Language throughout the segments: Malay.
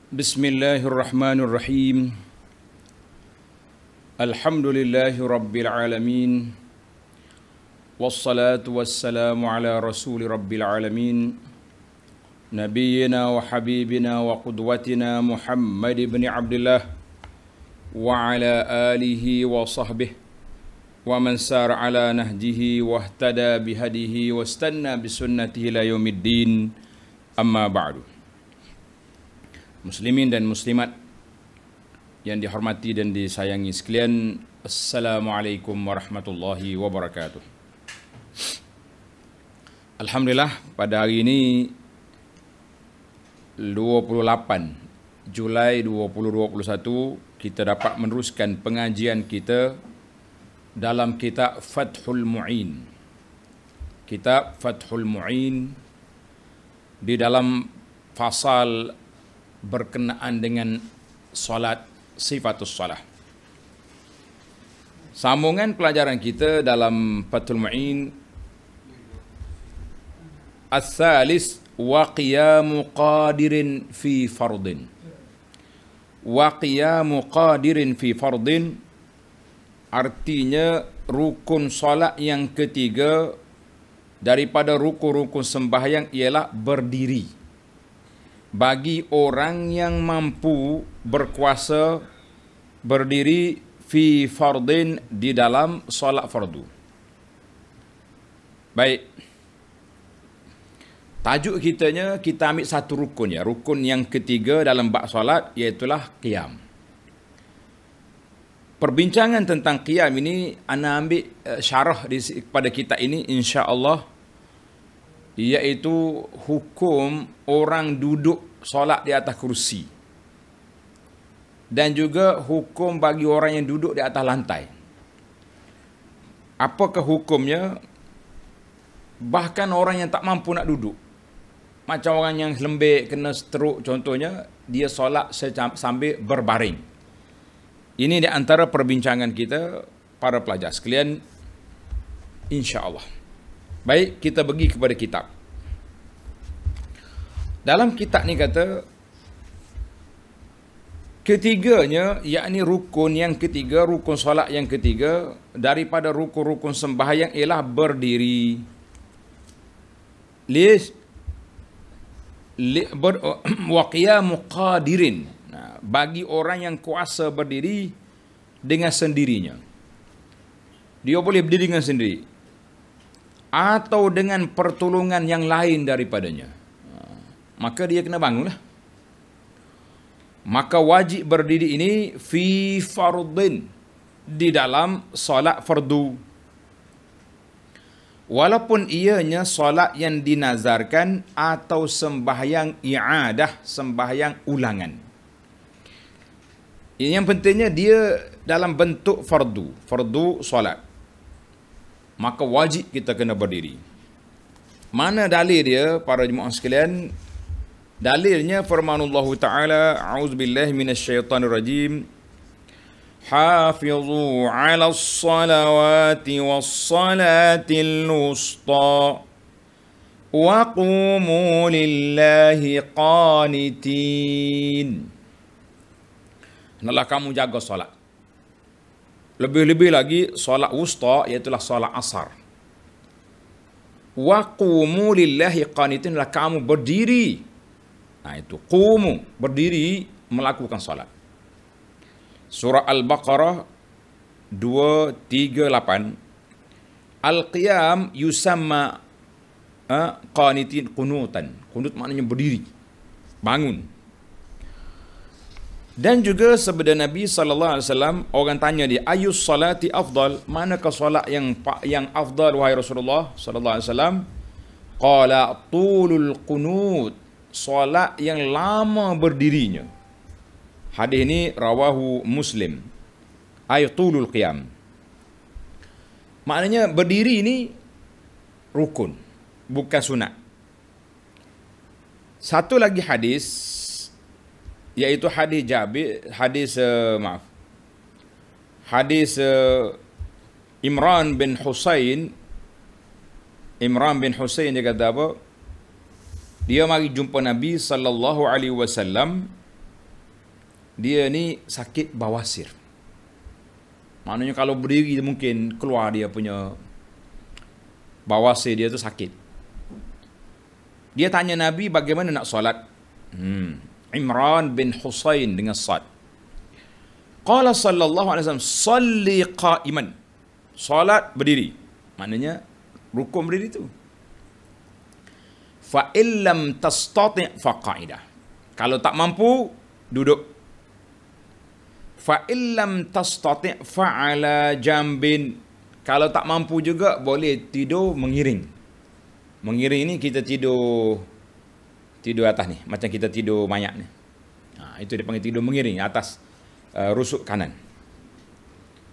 Bismillahirrahmanirrahim. Alhamdulillahi rabbil alamin. Wassalatu wassalamu ala rasuli rabbil alamin. Nabiyyina wa habibina wa qudwatina Muhammad ibn Abdullah wa ala alihi wa sahbihi wa man sara ala nahjihi wa ihtada bihadihi wa istanna bisunnatihi ila yaumiddin. Amma ba'du. Muslimin dan muslimat yang dihormati dan disayangi sekalian, Assalamualaikum warahmatullahi wabarakatuh. Alhamdulillah, pada hari ini 28 Julai 2021 kita dapat meneruskan pengajian kita dalam kitab Fathul Mu'in. Kitab Fathul Mu'in di dalam fasal berkenaan dengan solat, sifatus solat. Sambungan pelajaran kita dalam Fathul Mu'in As-salis wa qiyamu qadirin fi fardin. Wa qiyamu qadirin fi fardin artinya rukun solat yang ketiga daripada rukun-rukun sembahyang ialah berdiri. Bagi orang yang mampu berkuasa berdiri fi fardin di dalam solat fardu. Baik. Tajuk kitanya, kita ambil satu rukun ya. Rukun yang ketiga dalam bab solat iaitulah qiyam. Perbincangan tentang qiyam ini ana ambil syarah pada kitab ini insya-Allah, iaitu hukum orang duduk solat di atas kursi dan juga hukum bagi orang yang duduk di atas lantai. Apakah hukumnya? Bahkan orang yang tak mampu nak duduk, macam orang yang lembik, kena stroke contohnya, dia solat sambil berbaring. Ini di antara perbincangan kita para pelajar sekalian, insya-Allah. Baik, kita pergi kepada kitab. Dalam kitab ni kata, ketiganya, yakni rukun yang ketiga, rukun solat yang ketiga daripada rukun-rukun sembahyang ialah berdiri. Wa qiyamu qadirin. Bagi orang yang kuasa berdiri dengan sendirinya. Dia boleh berdiri dengan sendiri atau dengan pertolongan yang lain daripadanya. Maka dia kena bangunlah. Maka wajib berdiri ini fi fardin, di dalam solat fardu. Walaupun ianya solat yang dinazarkan atau sembahyang i'adah, sembahyang ulangan. Ini yang pentingnya dia dalam bentuk fardu, fardu solat. Maka wajib kita kena berdiri. Mana dalil dia para jemaah sekalian? Dalilnya firmanullah Ta'ala, a'udzubillahi minasyaitanir rajim. Hafizu 'alas salawati was-salatil wusta wa qumu lillahi qanitin. Hendaklah kamu jaga solat. Lebih-lebih lagi solat wusta, iaitulah solat asar. Wa qumu lillahi qanitin, lah kamu berdiri. Itu qumu, berdiri melakukan solat. Surah Al-Baqarah 238. Al-qiyam yusamma qanitin qunutan. Qunut maknanya berdiri, bangun. Dan juga sabda Nabi sallallahu alaihi wasallam, orang tanya dia, ayus salati afdal, manakah solat yang afdal wahai Rasulullah sallallahu alaihi wasallam? Qala tulul qunut, solat yang lama berdirinya. Hadis ini rawahu Muslim. Ayatulul qiyam. Maknanya berdiri ini rukun, bukan sunat. Satu lagi hadis, iaitu hadis Jabir, hadis Imran bin Husain. Imran bin Husain dia kata apa? Dia mari jumpa Nabi sallallahu alaihi wasallam dia ni sakit bawasir. Maknanya kalau berdiri mungkin keluar dia punya bawasir dia tu sakit. Dia tanya Nabi bagaimana nak solat. Imran bin Husain dengan Sad. Qala sallallahu alaihi wasallam, salli qa'iman. Solat berdiri. Maknanya rukun berdiri tu. Fa illam tastati' fa qa'idah. Kalau tak mampu, duduk. Fa illam tastati' fa ala jambin. Kalau tak mampu juga boleh tidur mengiring. Mengiring ni kita tidur atas ni, macam kita tidur mayat ni. Itu dipanggil tidur mengiring atas rusuk kanan.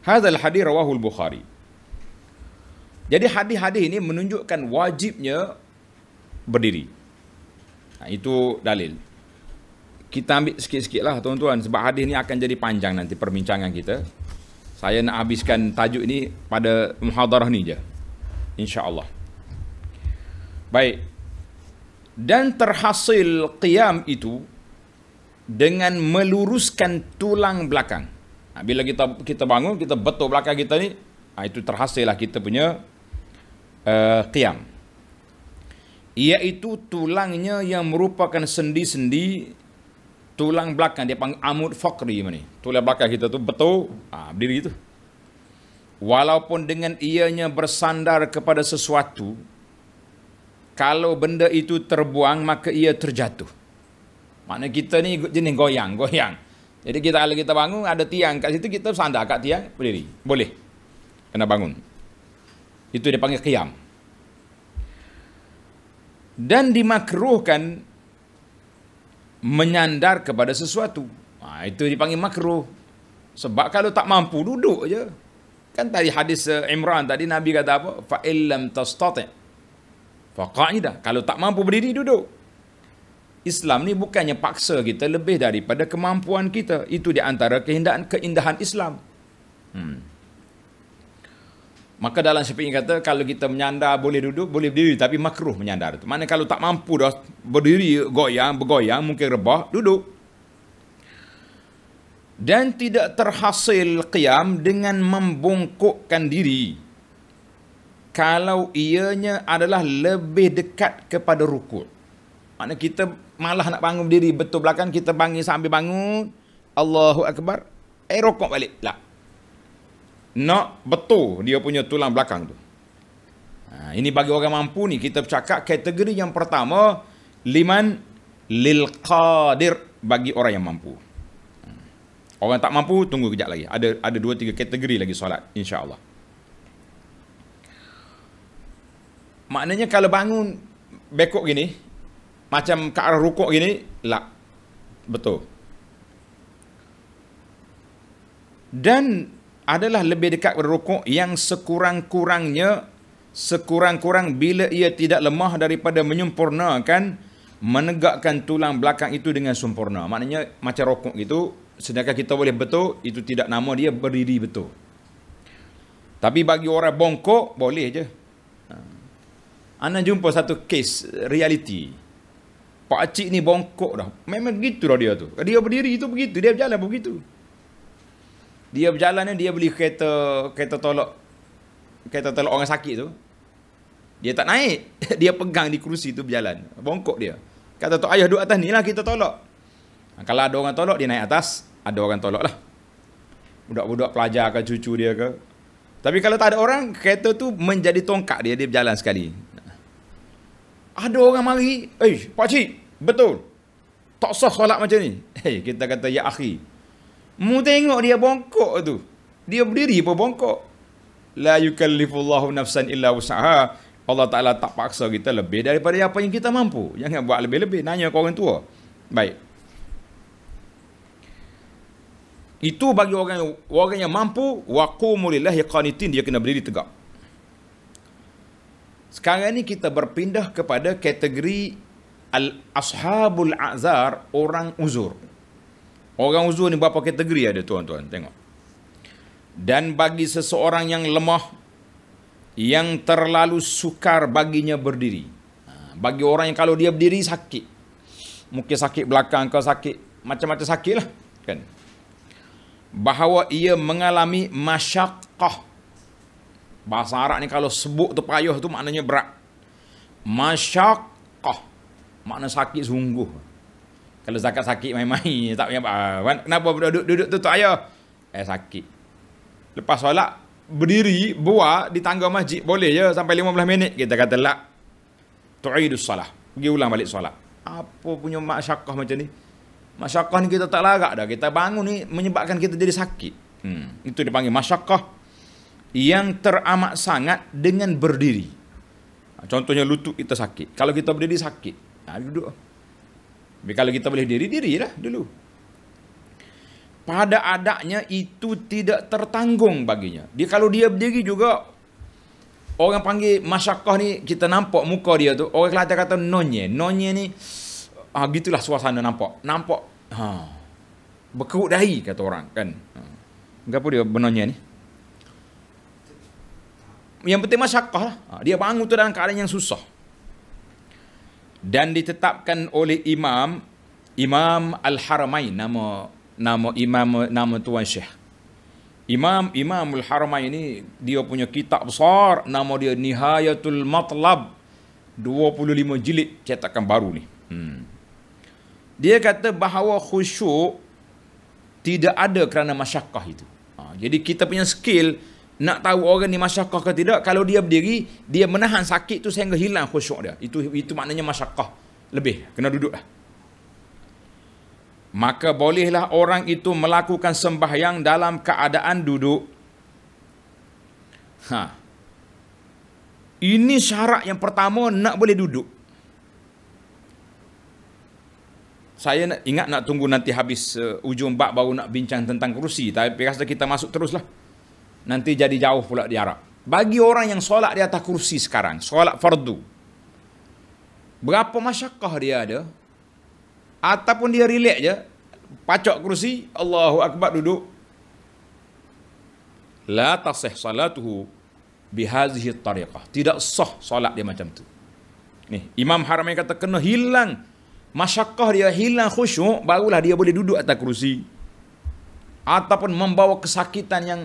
Hadzal hadis rawahu al-Bukhari. Jadi hadis-hadis ini menunjukkan wajibnya berdiri. Itu dalil. Kita ambil sikit-sikit lah tuan-tuan, sebab hadis ni akan jadi panjang nanti perbincangan kita. Saya nak habiskan tajuk ini pada muhadarah ni je, insya-Allah. Baik. Dan terhasil qiyam itu dengan meluruskan tulang belakang. Bila kita bangun, kita betul belakang kita ni, itu terhasil lah kita punya qiyam. Iaitu tulangnya yang merupakan sendi-sendi tulang belakang, dia panggil amud faqri ni. Tulang belakang kita tu betul, berdiri tu. Walaupun dengan ianya bersandar kepada sesuatu, kalau benda itu terbuang maka ia terjatuh. Maknanya kita ni jenis goyang. Jadi kalau kita bangun ada tiang kat situ, kita sandar kat tiang, berdiri. Boleh. Kena bangun. Itu dipanggil qiyam. Dan dimakruhkan menyandar kepada sesuatu. Itu dipanggil makruh. Sebab kalau tak mampu, duduk je. Kan tadi hadis Imran tadi Nabi kata apa? Fa illam tastati' fa qa'idah. Kalau tak mampu berdiri, duduk. Islam ni bukannya paksa kita lebih daripada kemampuan kita. Itu di antara keindahan Islam. Maka dalam Syafi'i kata, kalau kita menyandar boleh duduk, boleh berdiri, tapi makruh menyandar itu. Maknanya kalau tak mampu dah berdiri, bergoyang, mungkin rebah, duduk. Dan tidak terhasil qiyam dengan membongkokkan diri, kalau ianya adalah lebih dekat kepada rukuk. Maknanya kita malah nak bangun berdiri, betul belakang, kita bangun sambil bangun, Allahu Akbar, rokok balik. Tak. Nak betul dia punya tulang belakang tu. Ini bagi orang mampu ni, kita bercakap kategori yang pertama, liman lil qadir, bagi orang yang mampu. Orang tak mampu, tunggu kejap lagi. Ada 2-3 kategori lagi solat, insya-Allah. Maknanya kalau bangun bekok gini, macam ke arah rukuk gini, lah. Betul. Dan adalah lebih dekat pada rukuk yang sekurang-kurang bila ia tidak lemah daripada menyempurnakan, menegakkan tulang belakang itu dengan sempurna. Maknanya macam rukuk gitu, sedangkan kita boleh betul, itu tidak nama dia berdiri betul. Tapi bagi orang bongkok, boleh je. Ana jumpa satu kes reality. Pak cik ni bongkok dah. Memang begitu dah dia tu. Dia berdiri itu begitu, dia berjalan begitu. Dia berjalan ni, dia beli kereta tolak orang sakit tu. Dia tak naik. Dia pegang di kerusi tu berjalan. Bongkok dia. Kata tu, ayah duduk atas ni lah kita tolak. Kalau ada orang tolak, dia naik atas. Ada orang tolak lah. Budak-budak pelajar ke, cucu dia ke. Tapi kalau tak ada orang, kereta tu menjadi tongkat dia berjalan sekali. Ada orang mari, pakcik, betul. Tak sah solat macam ni. Kita kata, ya akhi, mu tengok dia bongkok tu. Dia berdiri pun bongkok. La yukallifullahu nafsan illa wus'aha. Allah Ta'ala tak paksa kita lebih daripada apa yang kita mampu. Jangan buat lebih-lebih. Nanya ke orang tua. Baik. Itu bagi orang yang mampu. Waqumu lillahi qanitin. Dia kena berdiri tegak. Sekarang ni kita berpindah kepada kategori ashabul a'zar, orang uzur. Orang uzur ni berapa kategori ada tuan-tuan? Tengok. Dan bagi seseorang yang lemah, yang terlalu sukar baginya berdiri. Bagi orang yang kalau dia berdiri sakit. Mungkin sakit belakang, kau sakit, macam-macam sakit lah. Kan? bahawa ia mengalami masyaqqah. Bahasa Arab ni kalau sebut tu payah tu maknanya berat. Masyaqqah makna sakit sungguh. Kalau zakat sakit main-main tak payah apa. Kenapa duduk tu tak payah? Sakit. Lepas solat berdiri buat di tangga masjid boleh je sampai 15 minit kita kata la tu'idus salah. Pergi ulang balik solat. Apa punya masyaqqah macam ni? Masyaqqah ni kita tak larat dah. Kita bangun ni menyebabkan kita jadi sakit. Itu dipanggil masyaqqah yang teramat sangat dengan berdiri. Contohnya lutut kita sakit. Kalau kita berdiri sakit. Duduk. Tapi kalau kita boleh dirilah dulu. Pada adanya itu tidak tertanggung baginya. Kalau dia berdiri juga, orang panggil masyaqqah ni, kita nampak muka dia tu, orang Kelantan kata nonye. Nonye ni, gitulah suasana nampak. Berkerut dahi kata orang kan. Kenapa dia bernonye ni? Yang penting masyaqqah lah. Dia bangun tu dalam keadaan yang susah. Dan ditetapkan oleh Imam Al-Haramain, nama imam, nama Tuan Syekh. Imamul Haramain ini dia punya kitab besar, nama dia Nihayatul Matlab, 25 jilid cetakan baru ni. Dia kata bahawa khusyuk tidak ada kerana masyaqqah itu. Jadi kita punya skill nak tahu orang ni masyaqqah ke tidak, kalau dia berdiri, dia menahan sakit tu sehingga hilang khusyuk dia. Itu maknanya masyaqqah. Lebih, kena duduk lah. Maka bolehlah orang itu melakukan sembahyang dalam keadaan duduk. Ini syarat yang pertama, nak boleh duduk. Saya ingat nak tunggu nanti habis ujung bab baru nak bincang tentang kerusi. Tapi rasa kita masuk teruslah. Nanti jadi jauh pula di Arab. Bagi orang yang solat di atas kursi sekarang, solat fardu, berapa masyaqqah dia ada? Ataupun dia relax je, pacak kursi, Allahu Akbar, duduk. La tasih salatuhu bihazihi tariqah. Tidak sah solat dia macam tu. Ni, Imam Haramain kata kena hilang masyaqqah dia, hilang khusyuk, barulah dia boleh duduk atas kursi. Ataupun membawa kesakitan yang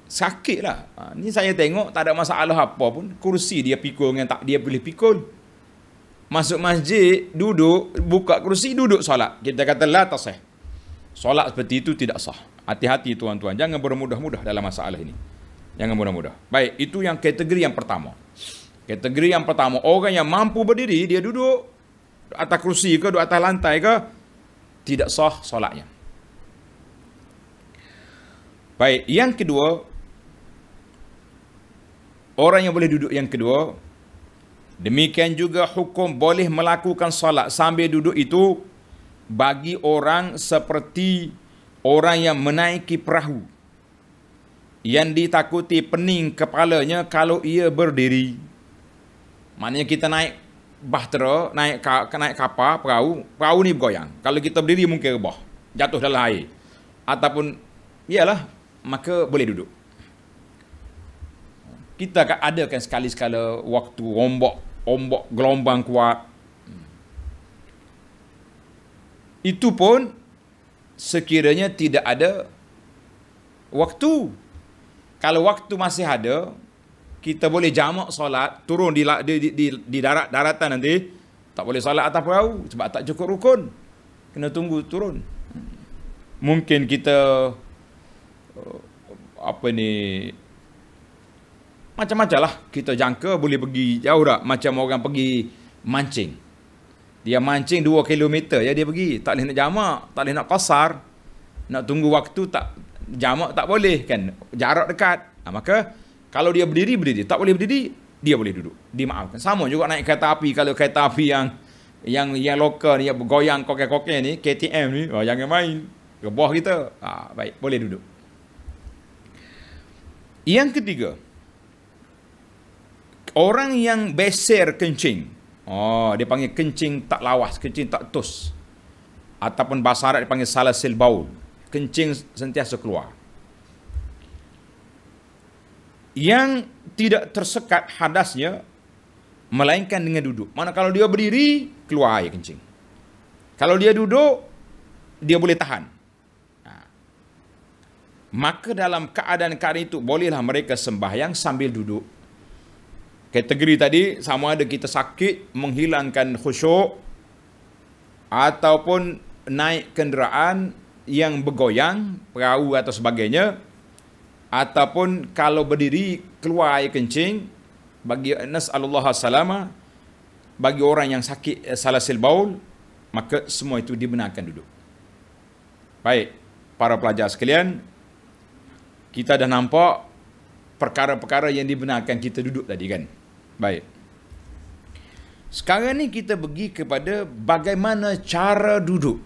sakit lah. Ni saya tengok tak ada masalah apa pun. Kursi dia pikul dengan tak dia boleh pikul. Masuk masjid, duduk, buka kursi, duduk solat. Kita kata la tasih. Solat seperti itu tidak sah. Hati-hati tuan-tuan. Jangan bermudah-mudah dalam masalah ini. Jangan mudah-mudah. Baik, itu yang kategori yang pertama. Kategori yang pertama, orang yang mampu berdiri, dia duduk atas kursi ke, duduk atas lantai ke, tidak sah solatnya. Baik, yang kedua, orang yang boleh duduk yang kedua, demikian juga hukum boleh melakukan solat sambil duduk itu bagi orang seperti orang yang menaiki perahu yang ditakuti pening kepalanya kalau ia berdiri. Maknanya kita naik bahtera, naik kapal, perahu ni bergoyang. Kalau kita berdiri mungkin rebah, jatuh dalam air. Ataupun, iyalah, maka boleh duduk. Kita adakan sekali-sekala waktu ombak gelombang kuat. Itu pun sekiranya tidak ada waktu. Kalau waktu masih ada, kita boleh jamak solat, turun di daratan nanti, tak boleh solat atas perahu sebab tak cukup rukun. Kena tunggu turun. Mungkin kita macam-macam lah kita jangka boleh pergi jauh tak, macam orang pergi mancing. Dia mancing 2 kilometer je dia pergi, tak boleh nak jamak, tak boleh nak qasar, nak tunggu waktu, tak jamak tak boleh kan, jarak dekat. Maka kalau dia berdiri, tak boleh berdiri, dia boleh duduk, dimaafkan. Sama juga naik kereta api, kalau kereta api yang lokal ni, yang bergoyang kokek-kokek ni, KTM ni, jangan main, rebah kita. Baik, boleh duduk. Yang ketiga, orang yang beser kencing. Dia panggil kencing tak lawas, kencing tak tus. Ataupun bahasa Arab dipanggil salasil baul. Kencing sentiasa keluar. Yang tidak tersekat hadasnya, melainkan dengan duduk. Mana kalau dia berdiri, keluar air kencing. Kalau dia duduk, dia boleh tahan. maka dalam keadaan-keadaan itu bolehlah mereka sembahyang sambil duduk. Kategori tadi sama ada kita sakit menghilangkan khusyuk ataupun naik kenderaan yang bergoyang, perahu atau sebagainya, ataupun kalau berdiri keluar air kencing, bagi nas'alullah salama, bagi orang yang sakit salasil baul, maka semua itu dibenarkan duduk. Baik, para pelajar sekalian, kita dah nampak perkara-perkara yang dibenarkan kita duduk tadi kan. Baik. Sekarang ni kita pergi kepada bagaimana cara duduk.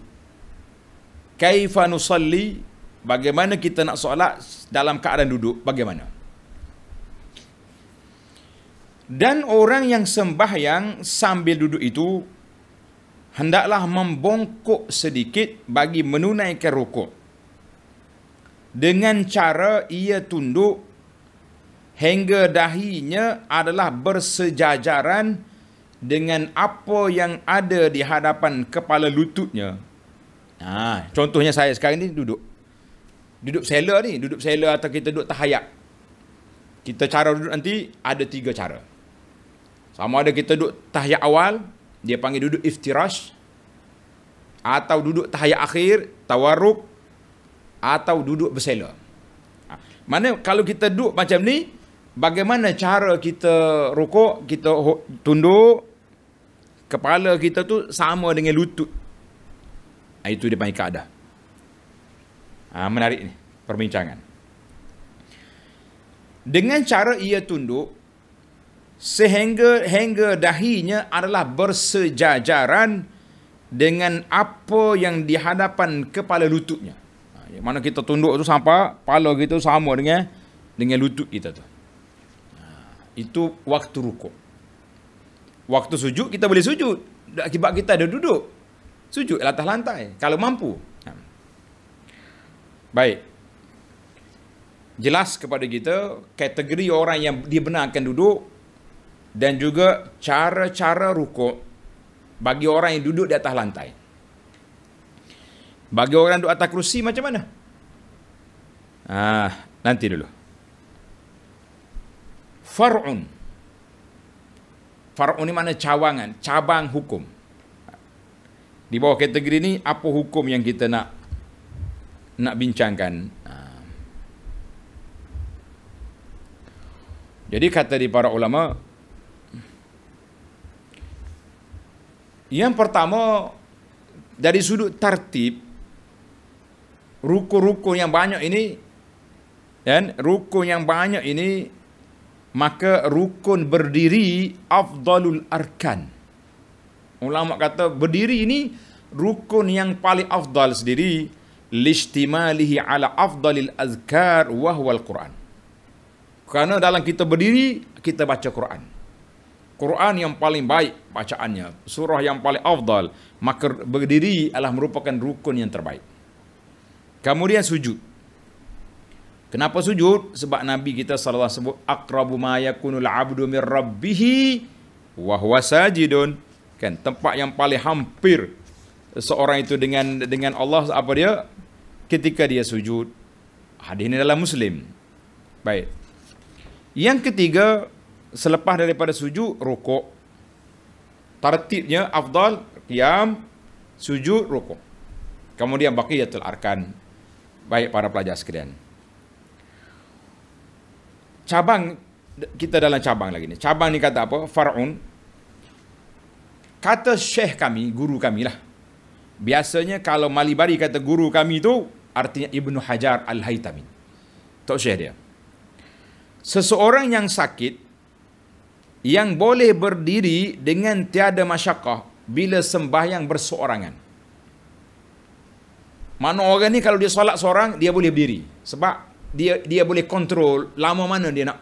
Kaifa nusalli, bagaimana kita nak solat dalam keadaan duduk, bagaimana? Dan orang yang sembahyang sambil duduk itu hendaklah membongkok sedikit bagi menunaikan rukuk. Dengan cara ia tunduk hingga dahinya adalah bersejajaran dengan apa yang ada di hadapan kepala lututnya. Contohnya saya sekarang ni duduk sela ni, duduk sela atau kita duduk tahayat. Kita cara duduk nanti ada 3 cara. Sama ada kita duduk tahayat awal, dia panggil duduk iftirash, atau duduk tahayat akhir, tawarruk, atau duduk bersela. Mana kalau kita duduk macam ni, bagaimana cara kita rukuk, kita tunduk, kepala kita tu sama dengan lutut. Itu dia panggil kaedah. Menarik ni perbincangan. Dengan cara ia tunduk sehingga dahinya adalah bersejajaran dengan apa yang di hadapan kepala lututnya. Yang mana kita tunduk tu sampai kepala kita sama dengan lutut kita tu. Itu waktu rukuk. Waktu sujud kita boleh sujud akibat kita ada duduk. Sujud atas lantai kalau mampu. Baik. Jelas kepada kita kategori orang yang dibenarkan duduk dan juga cara-cara rukuk bagi orang yang duduk di atas lantai. Bagi orang yang duduk atas kerusi macam mana? Nanti dulu. Far'un. Far'un ni mana cawangan, cabang hukum. Di bawah kategori ni apa hukum yang kita nak bincangkan. Jadi kata di para ulama, yang pertama dari sudut tartib rukun-rukun yang banyak ini, dan rukun yang banyak ini, maka rukun berdiri afdalul arkan. Ulama kata berdiri ini rukun yang paling afdal sendiri, listimalihi ala afdalil azkar wa huwal Quran. Kerana dalam kita berdiri kita baca Quran. Quran yang paling baik bacaannya, surah yang paling afdal, maka berdiri adalah merupakan rukun yang terbaik. Kemudian sujud. Kenapa sujud? Sebab Nabi kita sallallahu alaihi wasallam sebut aqrabu ma yakunul 'abdu min rabbih wa huwa sajidun. Kan, tempat yang paling hampir seorang itu dengan Allah apa dia? Ketika dia sujud. Hadis ini dalam Muslim. Baik. Yang ketiga, selepas daripada sujud, rukuk. Tartibnya afdal qiyam, sujud, rukuk. Kemudian baqiyatul arkan. Baik para pelajar sekalian. Cabang, kita dalam cabang lagi ni. Cabang ni kata apa? Far'un. Kata syekh kami, guru kami lah. Biasanya kalau Malibari kata guru kami tu, artinya Ibnu Hajar Al-Haytami. Tok syekh dia. Seseorang yang sakit, yang boleh berdiri dengan tiada masyakkah bila sembahyang berseorangan. Mana orang ni kalau dia solat seorang, dia boleh berdiri. Sebab dia boleh kontrol lama mana dia nak.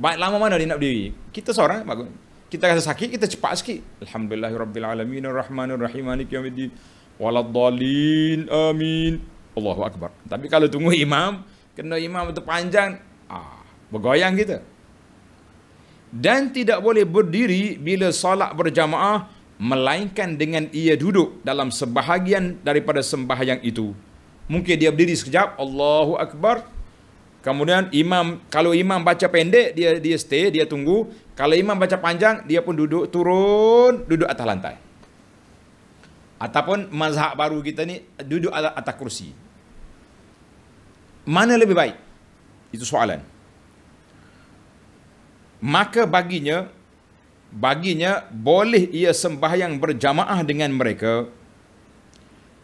Baik lama mana dia nak berdiri. Kita seorang, bagus. Kita rasa sakit, kita cepat sikit. Alhamdulillahirabbil arrahmanir rahim maliki yaumiddin waladdallin amin. Allahu akbar. Tapi kalau tunggu imam, kena imam itu panjang, bergoyang kita. Dan tidak boleh berdiri bila solat berjamaah melainkan dengan ia duduk dalam sebahagian daripada sembahyang itu. Mungkin dia berdiri sekejap, Allahu Akbar. Kemudian kalau imam baca pendek, dia stay, dia tunggu. Kalau imam baca panjang, dia pun duduk atas lantai. Ataupun mazhab baru kita ni duduk atas kursi. Mana lebih baik? Itu soalan. Maka baginya boleh ia sembahyang berjamaah dengan mereka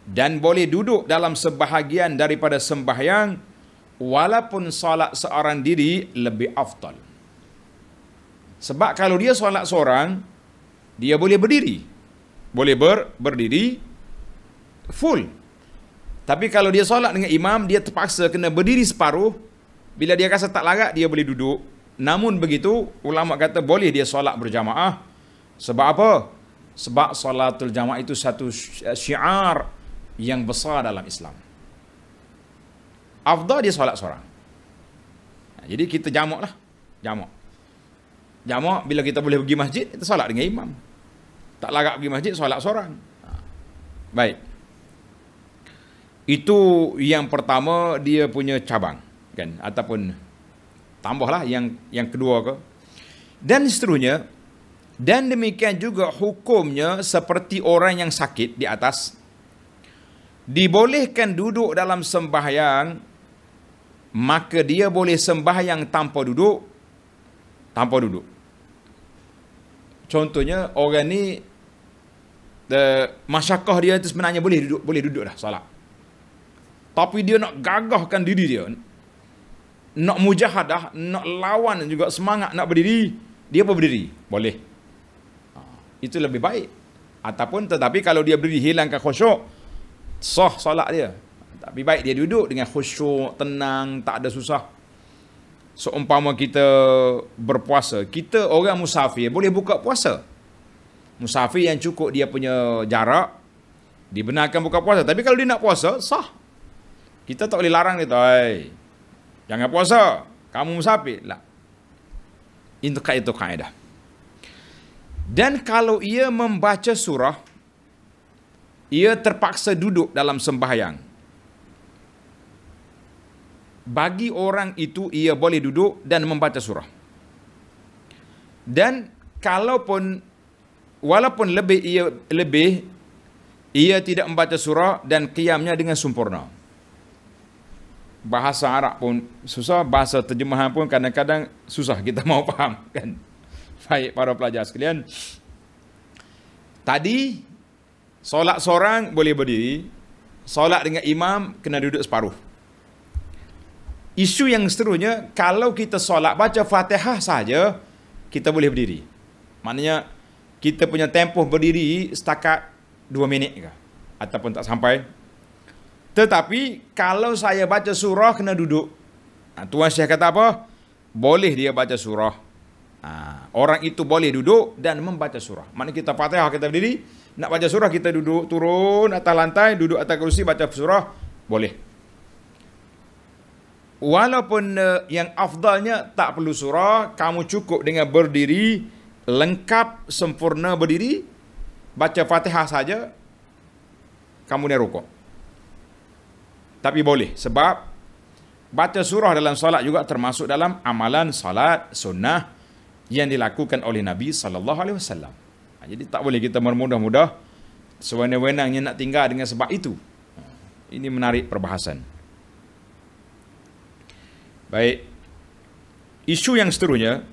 dan boleh duduk dalam sebahagian daripada sembahyang walaupun solat seorang diri lebih afdal. Sebab kalau dia solat seorang, dia boleh berdiri. Boleh berdiri full. Tapi kalau dia solat dengan imam, dia terpaksa kena berdiri separuh. Bila dia rasa tak larat, dia boleh duduk. Namun begitu, ulama kata boleh dia solat berjamaah. Sebab apa? Sebab solatul jamaah itu satu syiar yang besar dalam Islam. Afdal dia solat seorang. Jadi kita jamak lah. Jamak bila kita boleh pergi masjid, kita solat dengan imam. Tak larat pergi masjid, solat seorang. Baik. Itu yang pertama, dia punya cabang. Kan? Ataupun tambahlah yang kedua ke. Dan seterusnya. Dan demikian juga hukumnya seperti orang yang sakit di atas. Dibolehkan duduk dalam sembahyang, maka dia boleh sembahyang tanpa duduk. Contohnya orang ni masyakah dia itu sebenarnya boleh duduk dah solat. Tapi dia nak gagahkan diri dia, nak mujahadah, nak lawan juga semangat nak berdiri, dia pun berdiri, boleh. Itu lebih baik. Tetapi kalau dia berdiri hilangkan khusyuk, sah solat dia. Tapi baik dia duduk dengan khusyuk, tenang, tak ada susah. Seumpama kita berpuasa, kita orang musafir boleh buka puasa. Musafir yang cukup dia punya jarak, dibenarkan buka puasa. Tapi kalau dia nak puasa, sah. Kita tak boleh larang dia, jangan puasa, kamu musafir. Lah. Itu kaedah. Dan kalau ia membaca surah, ia terpaksa duduk dalam sembahyang. Bagi orang itu, ia boleh duduk dan membaca surah. Dan walaupun lebih, ia tidak membaca surah dan qiyamnya dengan sempurna. Bahasa Arab pun susah, bahasa terjemahan pun kadang-kadang susah kita mau faham, kan? Baik para pelajar sekalian. Tadi solat seorang boleh berdiri, solat dengan imam kena duduk separuh. Isu yang seterusnya, kalau kita solat baca Fatihah saja, kita boleh berdiri. Maknanya kita punya tempoh berdiri setakat 2 minit ke, ataupun tak sampai. Tetapi kalau saya baca surah kena duduk. Tuan Syekh kata apa? Boleh dia baca surah. Orang itu boleh duduk dan membaca surah. Maknanya kita Fatihah kita berdiri, nak baca surah kita duduk, turun atas lantai, duduk atas kursi baca surah, boleh. Walaupun yang afdalnya tak perlu surah, kamu cukup dengan berdiri, lengkap, sempurna berdiri, baca Fatihah saja, kamu dah rukuk. Tapi boleh, sebab baca surah dalam solat juga termasuk dalam amalan solat sunnah yang dilakukan oleh Nabi SAW. Jadi tak boleh kita bermudah-mudah sewenang-wenangnya nak tinggal dengan sebab itu. Ini menarik perbahasan. Baik. Isu yang seterusnya,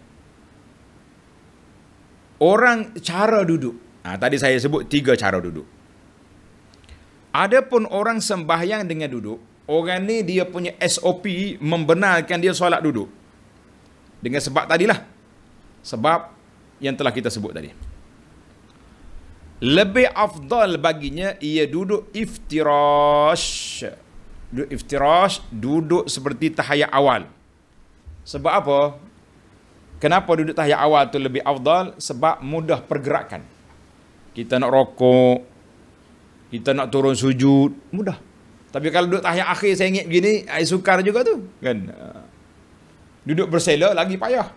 orang cara duduk. Tadi saya sebut 3 cara duduk. Adapun orang sembahyang dengan duduk, orang ni dia punya SOP membenarkan dia solat duduk. Dengan sebab tadilah. Sebab yang telah kita sebut tadi. Lebih afdal baginya ia duduk iftirash. Duduk iftirash, duduk seperti tahiyat awal. Sebab apa? Kenapa duduk tahiyat awal tu lebih afdal? Sebab mudah pergerakan. Kita nak rokok, kita nak turun sujud, mudah. Tapi kalau duduk tahiyat akhir sengit begini, sukar juga tu, kan? Duduk bersela lagi payah.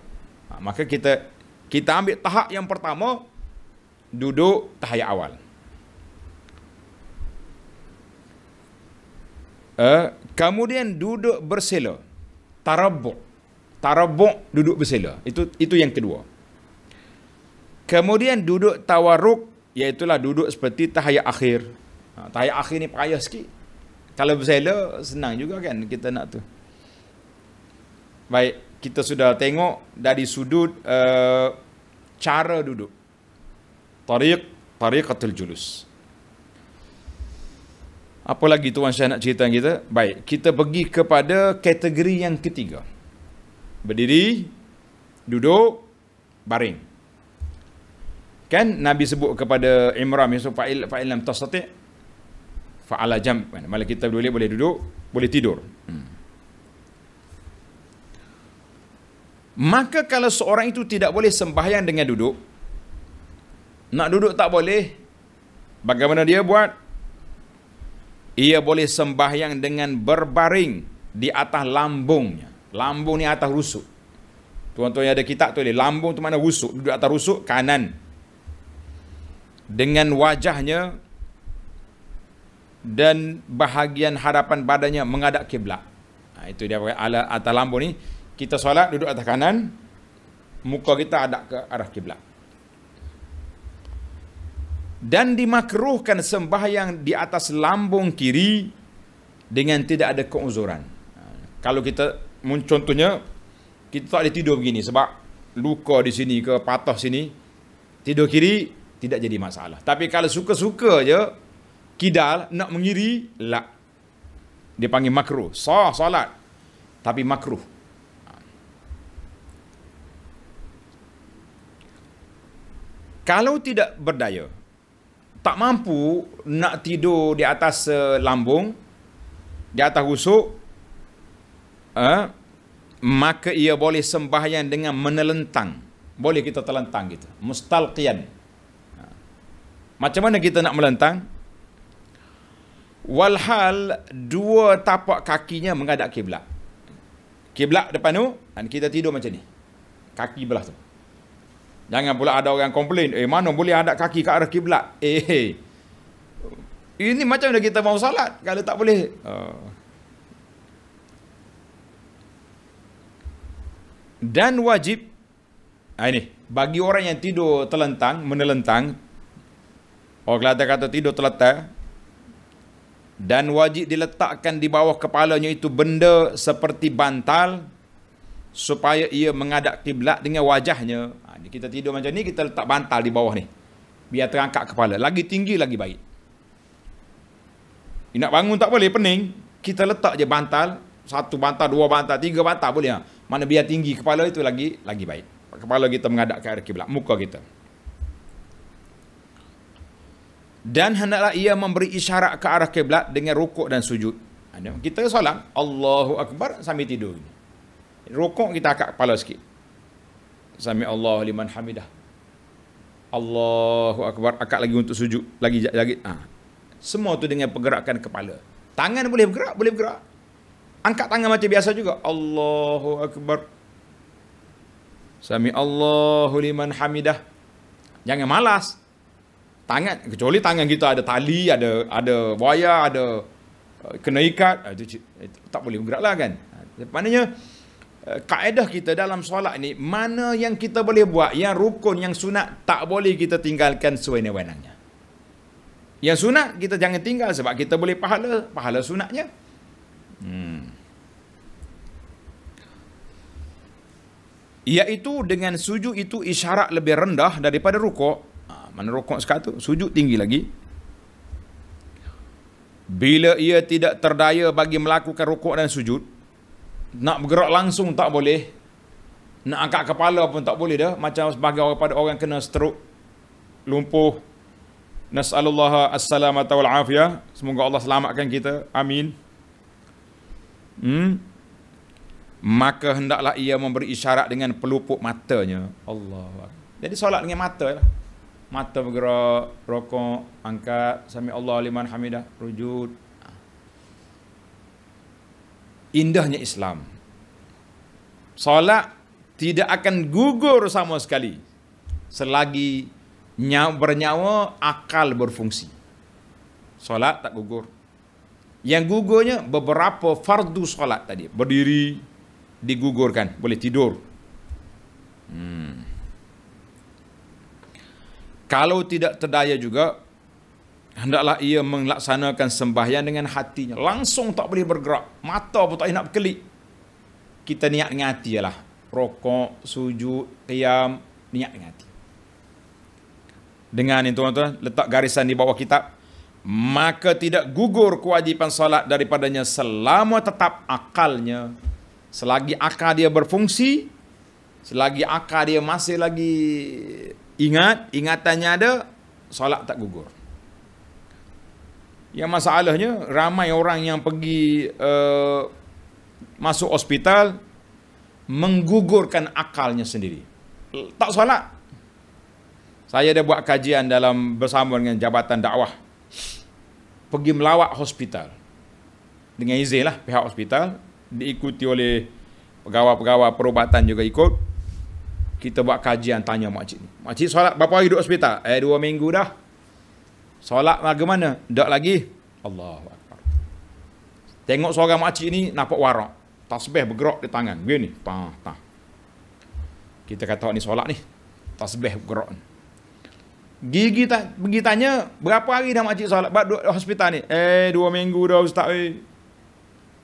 Maka kita ambil tahap yang pertama, duduk tahiyat awal. Kemudian duduk bersila. Tarabuk. Tarabuk, duduk bersila. Itu yang kedua. Kemudian duduk tawarruk, iaitulah duduk seperti tahiyat akhir. Tahiyat akhir ni payah sikit. Kalau bersila, senang juga kan kita nak tu. Baik, kita sudah tengok dari sudut cara duduk. Tariqatul julus. Apa lagi Tuan Syah nak cerita kita? Baik, kita pergi kepada kategori yang ketiga. Berdiri, duduk, baring. Kan Nabi sebut kepada Imran fa'il lam tastati' fa'ala jamb. Malah kita boleh duduk, boleh tidur. Maka kalau seorang itu tidak boleh sembahyang dengan duduk, nak duduk tak boleh, bagaimana dia buat? Ia boleh sembahyang dengan berbaring di atas lambungnya. Lambung ni atas rusuk. Tuan-tuan yang ada kitab tu, lambung tu mana rusuk? Duduk atas rusuk kanan. Dengan wajahnya dan bahagian hadapan badannya menghadap kiblat. Itu dia ala atas lambung ni. Kita solat duduk atas kanan, muka kita hadap ke arah kiblat. Dan dimakruhkan sembahyang di atas lambung kiri dengan tidak ada keuzuran. Kalau kita, contohnya, kita tak boleh tidur begini sebab luka di sini ke patah sini, tidur kiri tidak jadi masalah. Tapi kalau suka-suka je, kidal, nak mengiri, la. Dia panggil makruh. Sah solat, tapi makruh. Kalau tidak berdaya, tak mampu nak tidur di atas lambung, di atas rusuk, maka ia boleh sembahyang dengan menelentang. Boleh kita telentang gitu. Mustalqiyan. Macam mana kita nak melentang? Walhal dua tapak kakinya menghadap kiblat. Kiblat depan tu, dan kita tidur macam ni. Kaki belah tu. Jangan pula ada orang komplain, mana boleh hadap kaki ke arah kiblat? Ini macam mana kita mau salat kalau tak boleh? Dan wajib, ini bagi orang yang tidur telentang, menelentang, orang Kelantan kata tidur teletak, dan wajib diletakkan di bawah kepalanya itu benda seperti bantal supaya ia menghadap kiblat dengan wajahnya. Kita tidur macam ni, kita letak bantal di bawah ni biar terangkat kepala. Lagi tinggi lagi baik. Nak bangun tak boleh, pening, kita letak je bantal, satu bantal, dua bantal, tiga bantal boleh. Mana biar tinggi kepala itu lagi baik. Kepala kita menghadap ke arah kiblat, muka kita. Dan hendaklah ia memberi isyarat ke arah kiblat dengan rukuk dan sujud. Kita solat Allahu Akbar sambil tidur. Rukuk kita angkat kepala sikit. Sami Allahu liman hamidah. Allahu Akbar, akak lagi untuk sujud, lagi. Semua tu dengan pergerakan kepala. Tangan boleh bergerak. Angkat tangan macam biasa juga. Allahu Akbar. Sami Allahu liman hamidah. Jangan malas. Tangan, kecuali tangan kita ada tali, ada wayar, ada kena ikat, itu tak boleh bergeraklah kan. Maknanya kaedah kita dalam solat ni, mana yang kita boleh buat, yang rukun, yang sunat, tak boleh kita tinggalkan sewenang-wenangnya. Yang sunat kita jangan tinggal sebab kita boleh pahala sunatnya. Iaitu dengan sujud itu isyarat lebih rendah daripada rukuk. Mana rukuk sekat tu, sujud tinggi lagi. Bila ia tidak terdaya bagi melakukan rukuk dan sujud, nak bergerak langsung tak boleh, nak angkat kepala pun tak boleh dah, macam sebagai orang kena stroke, lumpuh. Nas'alullah as-salamata wal afiyah, semoga Allah selamatkan kita, amin. Maka hendaklah ia memberi isyarat dengan pelupuk matanya. Allah. Jadi solat dengan mata lah. Mata bergerak, rokok, angkat, sami Allah liman hamidah, rujud. Indahnya Islam. Solat tidak akan gugur sama sekali selagi bernyawa, akal berfungsi. Solat tak gugur. Yang gugurnya beberapa fardu solat tadi. Berdiri, digugurkan. Boleh tidur. Kalau tidak terdaya juga, hendaklah ia melaksanakan sembahyang dengan hatinya. Langsung tak boleh bergerak. Mata pun tak boleh nak berkelip. Kita niat dengan hati lah. Rokok, sujud, qiyam, niat dengan hati. Dengan ini tuan-tuan, letak garisan di bawah kitab. Maka tidak gugur kewajipan salat daripadanya selama tetap akalnya. Selagi akal dia berfungsi, selagi akal dia masih lagi ingatannya ada, salat tak gugur. Yang masalahnya, ramai orang yang pergi masuk hospital, menggugurkan akalnya sendiri. Tak salat. Saya ada buat kajian bersama dengan Jabatan Dakwah. Pergi melawat hospital. Dengan izin lah pihak hospital. Diikuti oleh pegawai-pegawai perubatan juga ikut. Kita buat kajian, tanya makcik ni. Makcik solat berapa hari duduk hospital? 2 minggu dah. Solat bagaimana? Tak lagi. Allahu Akbar. Tengok seorang makcik ni nampak warak. Tasbih bergerak di tangan. Begini. Kita kata ni solat ni. Tasbih bergerak ni. Pergi tanya, berapa hari dah makcik solat? Duduk hospital ni. 2 minggu dah ustaz.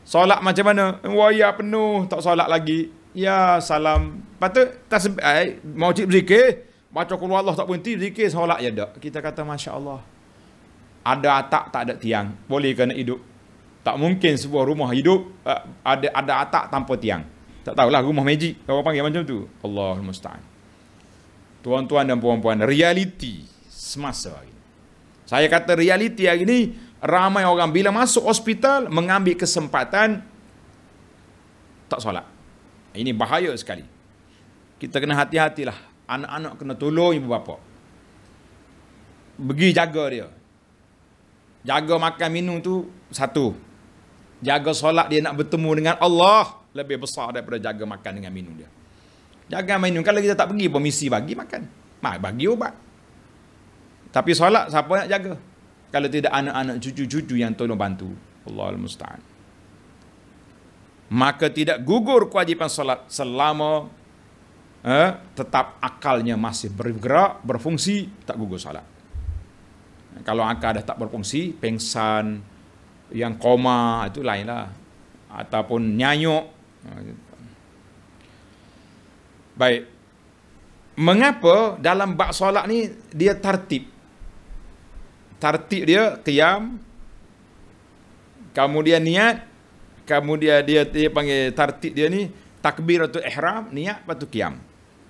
Solat macam mana? Waya penuh, tak solat lagi. Ya salam. Patut makcik berzikir, baca qul huwallah tak berhenti, berzikir solat je dak. Kita kata masya-Allah. Ada atap tak ada tiang. Boleh ke nak hidup? Tak mungkin sebuah rumah hidup ada atap tanpa tiang. Tak tahulah rumah magic. Orang panggil macam tu. Allahul musta'an. Tuan-tuan dan puan-puan, realiti semasa hari ini. Saya kata realiti hari ini, ramai orang bila masuk hospital mengambil kesempatan tak solat. Ini bahaya sekali. Kita kena hati-hatilah. Anak-anak kena tolong ibu bapa. Pergi jaga dia. Jaga makan minum tu satu. Jaga solat dia nak bertemu dengan Allah lebih besar daripada jaga makan dengan minum dia. Jaga minum. Kalau kita tak pergi, permisi bagi makan. Bagi ubat. Tapi solat, siapa nak jaga? Kalau tidak anak-anak cucu-cucu yang tolong bantu. Allahul musta'an. Maka tidak gugur kewajipan solat selama tetap akalnya masih bergerak, berfungsi, tak gugur solat. Kalau akal dah tak berfungsi, pengsan, yang koma, itu lainlah. Ataupun nyanyuk. Baik. Mengapa dalam bab solat ni dia tartib? Tartib dia qiyam, kemudian niat, kemudian dia panggil tartib dia ni takbiratul ihram, niat, lepas tu qiyam.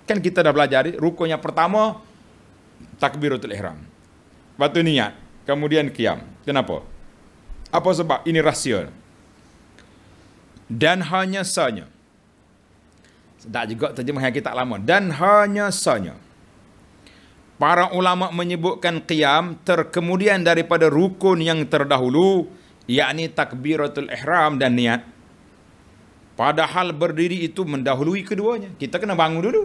Kan kita dah belajar rukun yang pertama takbiratul ihram. Lepas tu niat, kemudian qiyam. Kenapa? Apa sebab? Ini rahsia. Dan hanya sanya. Tak juga terjemahan kitab lama. Dan hanya sanya. Para ulama menyebutkan qiyam terkemudian daripada rukun yang terdahulu, yakni takbiratul ihram dan niat. Padahal berdiri itu mendahului keduanya. Kita kena bangun dulu.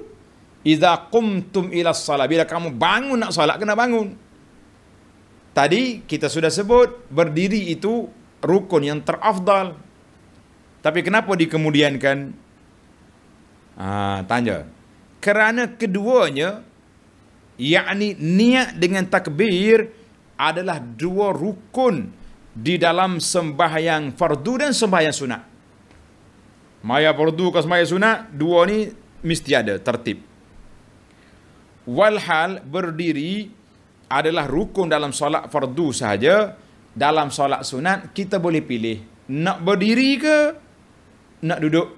Iza qumtum ila salat. Bila kamu bangun nak salat, kena bangun. Tadi kita sudah sebut berdiri itu rukun yang terafdal. Tapi kenapa dikemudiankan? Tanya. Kerana keduanya, yakni niat dengan takbir adalah dua rukun di dalam sembahyang fardu dan sembahyang sunat. Maya fardu ke sembahyang sunat, dua ni mesti ada tertib. Walhal berdiri adalah rukun dalam solat fardu sahaja. Dalam solat sunat kita boleh pilih nak berdiri ke nak duduk.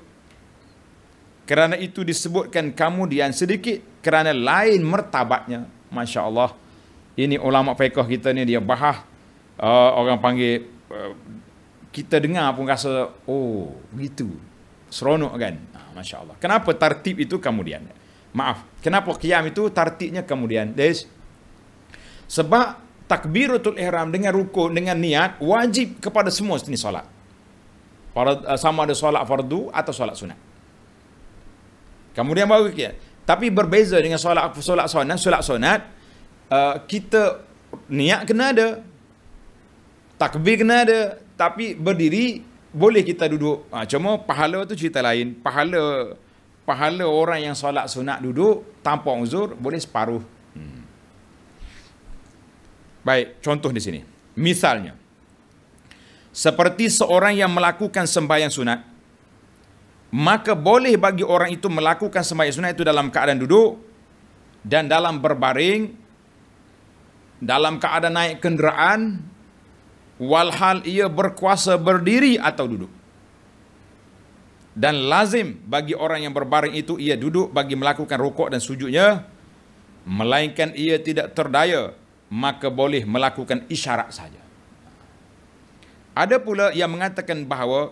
Kerana itu disebutkan kemudian sedikit kerana lain martabatnya. Masya Allah. Ini ulama fiqh kita ni dia bahas, orang panggil, kita dengar pun rasa oh begitu seronok kan. Masya Allah. Kenapa tartib itu kemudian? Maaf, kenapa qiyam itu tartibnya kemudian? Sebab takbiratul ihram dengan rukun dengan niat wajib kepada semua jenis solat. Sama ada solat fardu atau solat sunat. Kemudian baru qiyam. Tapi berbeza dengan solat sunat, kita niat kena ada, takbir kena ada, tapi berdiri boleh kita duduk. Cuma pahala tu cerita lain. Pahala orang yang solat sunat duduk tanpa uzur boleh separuh. Baik, contoh di sini. Misalnya, seperti seorang yang melakukan sembahyang sunat, maka boleh bagi orang itu melakukan sembahyang sunat itu dalam keadaan duduk dan dalam berbaring, dalam keadaan naik kenderaan, walhal ia berkuasa berdiri atau duduk. Dan lazim bagi orang yang berbaring itu ia duduk bagi melakukan rukuk dan sujudnya, melainkan ia tidak terdaya, maka boleh melakukan isyarat saja. Ada pula yang mengatakan bahawa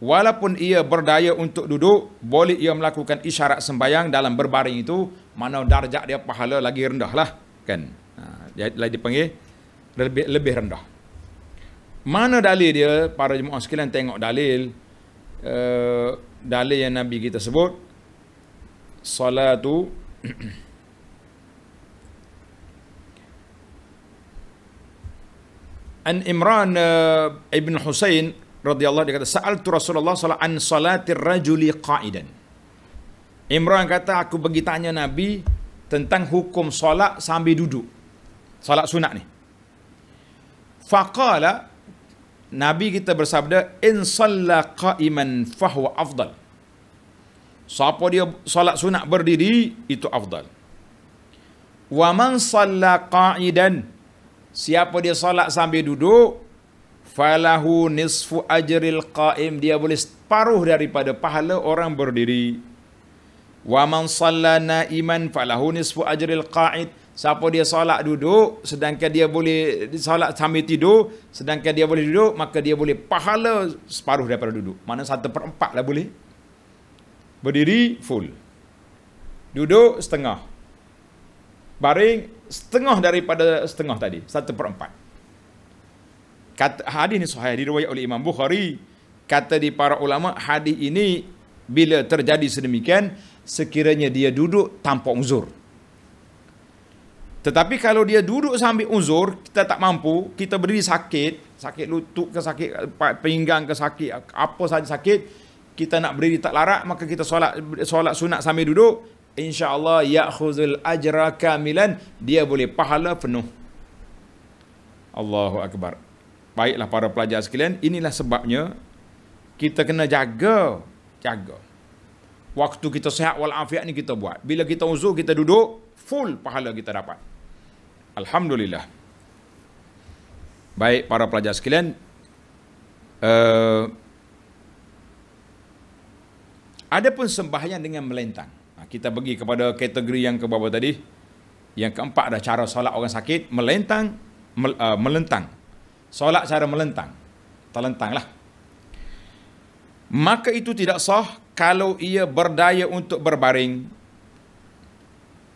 walaupun ia berdaya untuk duduk, boleh ia melakukan isyarat sembahyang dalam berbaring itu, mana darjat dia pahala lagi rendah lah, kan? Lagi dipanggil lebih rendah. Mana dalil dia? Para jemaah sekalian tengok dalil. Dalil yang Nabi kita sebut, salatu An Imran ibn Husain radhiyallahu dia kata, sa'altu Rasulullah sallallahu alaihi wasallam an salatir rajuli qa'idan. Imran kata, aku pergi tanya Nabi tentang hukum solat sambil duduk. Solat sunat ni. Faqala, Nabi kita bersabda, in shalla qa'iman fahuwa afdal. Siapa dia solat sunat berdiri, itu afdal. Wa man shalla qa'idan, siapa dia solat sambil duduk, falahu nisfu ajril qa'im, dia boleh separuh daripada pahala orang berdiri. Wa man shalla na'iman falahu nisfu ajril qa'id, siapa dia solat duduk sedangkan dia boleh solat sambil tidur, sedangkan dia boleh duduk, maka dia boleh pahala separuh daripada duduk. Mana 1/4 lah boleh. Berdiri full, duduk setengah, baring setengah daripada setengah tadi, 1/4. Kata hadis ni sahih, diriwayat oleh Imam Bukhari. Kata di para ulama, hadis ini bila terjadi sedemikian, sekiranya dia duduk tanpa uzur. Tetapi kalau dia duduk sambil uzur, kita tak mampu, kita berdiri sakit lutut ke, sakit pinggang ke, sakit apa saja sakit, kita nak berdiri tak larat, maka kita solat sunat sambil duduk, insya-Allah ya'khuzul ajra kamilan, dia boleh pahala penuh. Allahu akbar. Baiklah para pelajar sekalian, inilah sebabnya kita kena jaga. Waktu kita sihat walafiat ni kita buat. Bila kita uzur, kita duduk, full pahala kita dapat. Alhamdulillah. Baik para pelajar sekalian, ada pun sembahyang dengan melentang. Kita pergi kepada kategori yang ke bawah tadi. Yang keempat ada cara solat orang sakit, melentang. Solat cara melentang, terlentang lah. Maka itu tidak sah kalau ia berdaya untuk berbaring.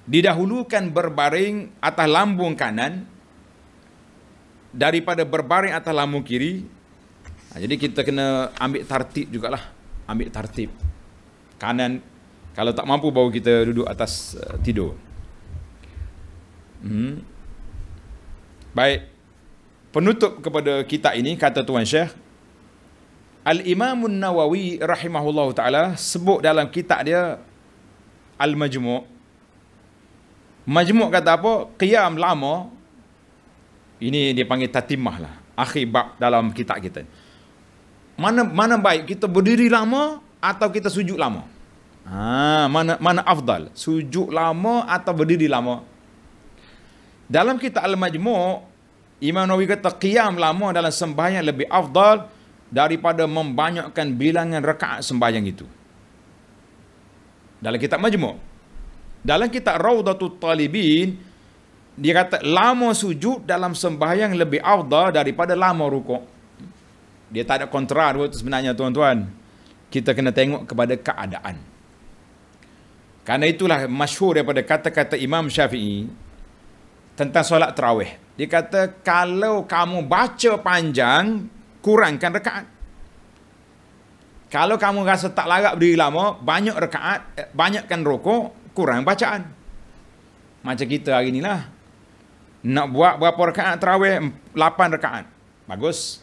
Didahulukan berbaring atas lambung kanan daripada berbaring atas lambung kiri. Jadi kita kena ambil tartib jugalah. Ambil tartib. Kanan, kalau tak mampu baru kita duduk atas tidur. Baik. Penutup kepada kitab ini, kata Tuan Syekh, Al-Imam Nawawi rahimahullah ta'ala sebut dalam kitab dia Al-Majmu'. Majmu' kata apa? Qiyam lama. Ini dia panggil tatimah lah, akhir bab dalam kitab kita. Mana baik, kita berdiri lama atau kita sujud lama? Mana afdal? Sujud lama atau berdiri lama? Dalam kitab Al-Majmu', Imam Nawawi kata qiyam lama dalam sembahyang lebih afdal daripada membanyakkan bilangan rakaat sembahyang itu. Dalam kitab Majmu'. Dalam kitab Raudatul Talibin, dia kata lama sujud dalam sembahyang lebih afdal daripada lama rukuk. Dia tak ada kontra itu sebenarnya tuan-tuan. Kita kena tengok kepada keadaan. Karena itulah masyhur daripada kata-kata Imam Syafi'i tentang solat tarawih. Dia kata, kalau kamu baca panjang, kurangkan rakaat. Kalau kamu rasa tak larat berdiri lama, banyak rakaat, banyakkan rukuk, kurang bacaan. Macam kita hari ni lah. Nak buat berapa rakaat tarawih? 8 rakaat. Bagus.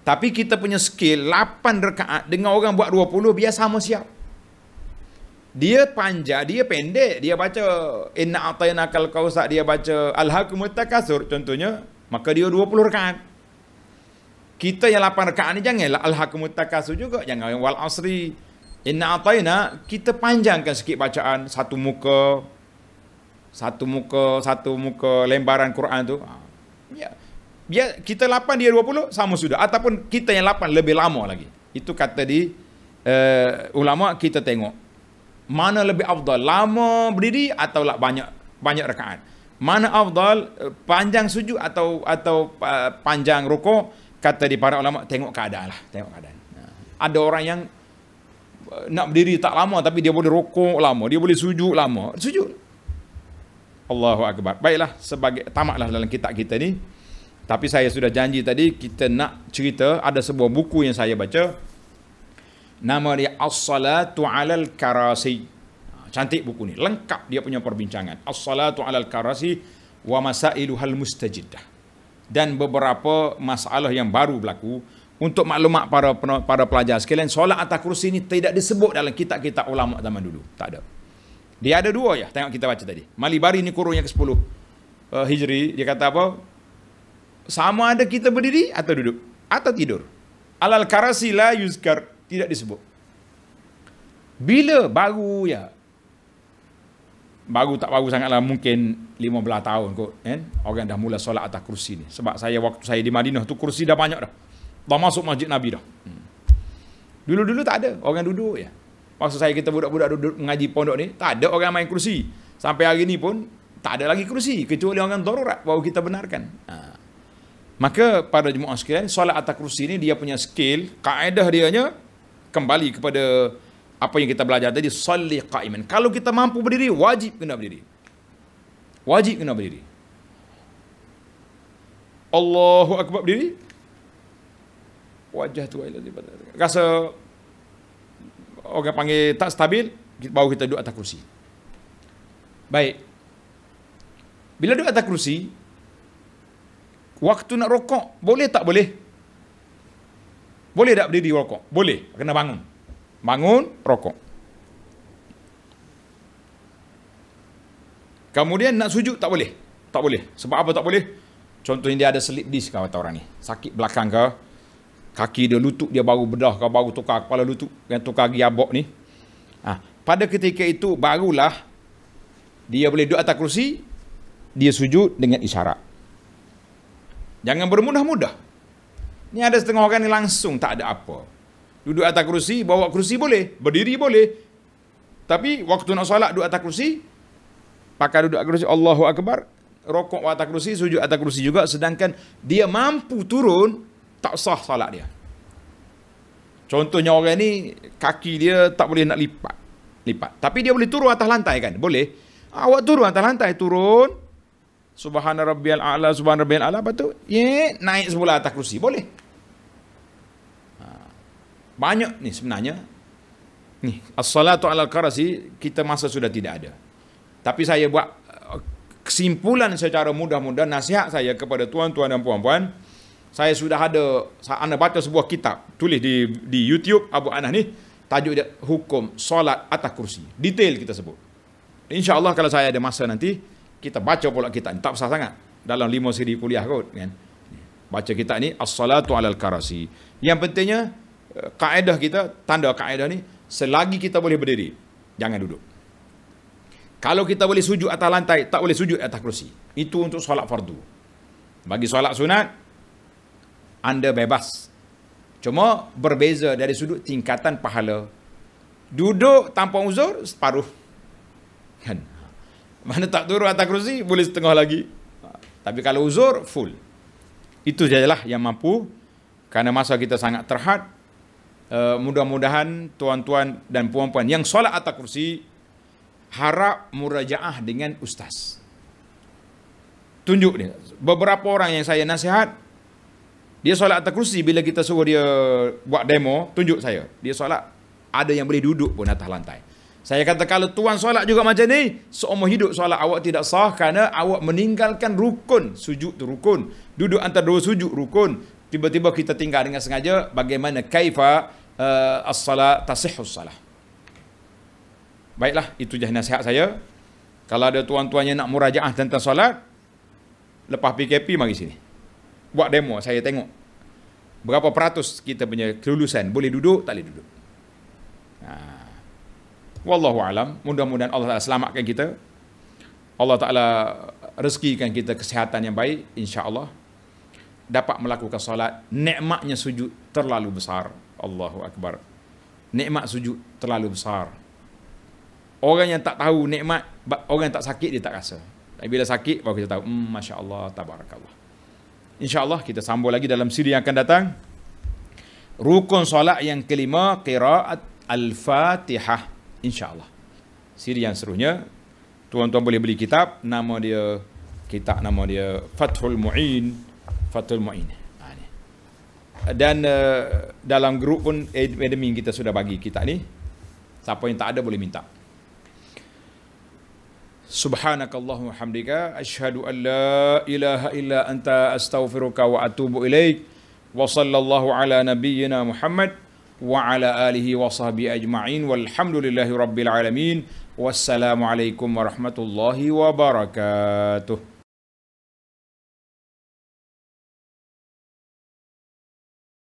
Tapi kita punya skill 8 rakaat dengan orang buat 20 biar sama siap. Dia panjang, dia pendek, dia baca inna a'tainakal kautsar, dia baca alhaakumut takasur contohnya, maka dia 20 rakaat. Kita yang 8 rakaat ni janganlah alhaakumut takasur juga, jangan wal asri. Inna a'taina kita panjangkan sikit bacaan, satu muka lembaran Quran tu. Ya. Dia kita 8 dia 20 sama sudah, ataupun kita yang 8 lebih lama lagi. Itu kata di ulama, kita tengok mana lebih afdal, lama berdiri atau banyak rakaat. Mana afdal, panjang sujud atau panjang rukuk. Kata di para ulama, tengok keadaan lah, tengok keadaan. Ada orang yang nak berdiri tak lama tapi dia boleh rukuk lama, dia boleh sujud lama. Sujud. Allahu akbar. Baiklah, sebagai tamatlah dalam kitab kita ni. Tapi saya sudah janji tadi kita nak cerita, ada sebuah buku yang saya baca. Nama dia As-Salatu 'alal Karasi. Cantik buku ni, lengkap dia punya perbincangan. As-Salatu 'alal Karasi wa Masailuhal Mustajiddah. Dan beberapa masalah yang baru berlaku. Untuk maklumat para pelajar sekalian, solat atas kursi ni tidak disebut dalam kitab-kitab ulama zaman dulu. Tak ada. Dia ada dua ya, tengok kita baca tadi. Malibari ni kurung yang ke-10 Hijri, dia kata apa? Sama ada kita berdiri atau duduk atau tidur. Alal karasi la yuzkar, tidak disebut. Bila baru ya, baru tak baru sangatlah, mungkin 15 tahun kot kan, orang dah mula solat atas kursi ni. Sebab saya waktu saya di Madinah tu kursi dah banyak dah masuk masjid Nabi dah. Dulu-dulu tak ada orang duduk ya. Maksud saya, kita budak-budak duduk mengaji pondok ni, tak ada orang main kursi. Sampai hari ni pun tak ada lagi kursi, kecuali orang darurat baru kita benarkan. Maka pada jemaah sekalian, solat atas kursi ni dia punya skill, kaedah dianya kembali kepada apa yang kita belajar tadi, salli qa'iman. Kalau kita mampu berdiri, wajib kena berdiri. Wajib kena berdiri. Allahu akbar, berdiri. Wajah tu rasa orang panggil tak stabil, baru kita duduk atas kursi. Baik. Bila duduk atas kursi, waktu nak rokok, boleh tak boleh? Boleh tak berdiri rokok? Boleh. Kena bangun. Bangun, rokok. Kemudian nak sujud, tak boleh. Tak boleh. Sebab apa tak boleh? Contohnya dia ada slip disc kata orang ni. Sakit belakang ke, kaki dia, lutut dia baru bedah ke, baru tukar kepala lutut, yang tukar giabok ni. Pada ketika itu, barulah dia boleh duduk atas kursi, dia sujud dengan isyarat. Jangan bermudah-mudah. Ni ada setengah orang ni langsung tak ada apa. Duduk atas kursi, bawa kursi boleh, berdiri boleh. Tapi waktu nak solat duduk atas kursi, pakai duduk atas kursi, Allahu akbar, rokok atas kursi, sujud atas kursi juga, sedangkan dia mampu turun, tak sah solat dia. Contohnya orang ni kaki dia tak boleh nak lipat. Tapi dia boleh turun atas lantai kan? Boleh. Awak turun atas lantai, turun. Subhana rabbiyal a'la, subhana rabbiyal a'la, lepas tu naik semula atas kursi, boleh. Banyak ni sebenarnya. Ni as-salatu 'alal karasi kita masa sudah tidak ada. Tapi saya buat kesimpulan secara mudah-mudah, nasihat saya kepada tuan-tuan dan puan-puan. Saya sudah ada, anda baca sebuah kitab tulis di YouTube Abu Anas ni, tajuk dia Hukum Solat Atas Kursi. Detail kita sebut. InsyaAllah kalau saya ada masa nanti, kita baca pula kitab ni. Tak besar sangat, dalam 5 siri kuliah kot kan. Baca kitab ni As-Salatu 'alal Karasi. Yang pentingnya kaedah kita, tanda kaedah ni, selagi kita boleh berdiri, jangan duduk. Kalau kita boleh sujud atas lantai, tak boleh sujud atas kursi. Itu untuk solat fardu. Bagi solat sunat, anda bebas. Cuma berbeza dari sudut tingkatan pahala. Duduk tanpa uzur, separuh. Kan? Mana tak turun atas kursi, boleh setengah lagi. Tapi kalau uzur, full. Itu sajalah yang mampu. Kerana masa kita sangat terhad. Mudah-mudahan tuan-tuan dan puan-puan yang solat atas kursi, harap murajaah dengan ustaz. Tunjuk dia. Beberapa orang yang saya nasihat, dia solat atas kursi, bila kita suruh dia buat demo, tunjuk saya. Dia solat, ada yang boleh duduk pun atas lantai. Saya kata, kalau tuan solat juga macam ni, seumur hidup solat awak tidak sah, kerana awak meninggalkan rukun. Sujud tu rukun. Duduk antara dua sujud rukun. tiba-tiba kita tinggal dengan sengaja, bagaimana kaifa as-salat tasihhus salah. Baiklah, itu je nasihat saya. Kalau ada tuan-tuannya nak murajaah tentang solat, lepas PKP mari sini. Buat demo, saya tengok berapa peratus kita punya kelulusan. Boleh duduk, tak boleh duduk. Wallahu alam. Mudah-mudahan Allah Ta'ala selamatkan kita. Allah Ta'ala rezekikan kita kesihatan yang baik, insya-Allah. Dapat melakukan solat. Nikmatnya sujud terlalu besar. Allahu Akbar. Nikmat sujud terlalu besar. Orang yang tak tahu nikmat, orang yang tak sakit dia tak rasa. Tapi bila sakit baru kita tahu, masya-Allah, tabarakallah. Insya-Allah kita sambung lagi dalam siri yang akan datang. Rukun solat yang kelima, qiraat al-Fatihah. InsyaAllah. Siri yang serunya, tuan-tuan boleh beli kitab, nama dia Fathul Mu'in. Fathul Mu'in. Dan dalam grup pun admin kita sudah bagi kitab ni. Siapa yang tak ada boleh minta. Subhanakallahumma hamdika asyhadu an la ilaha illa anta astaghfiruka wa atubu ilaik. Wa sallallahu ala nabiyyina Muhammad wa ala alihi wa sahbihi ajma'in walhamdulillahi rabbil alamin. Wassalamu alaikum warahmatullahi wabarakatuh.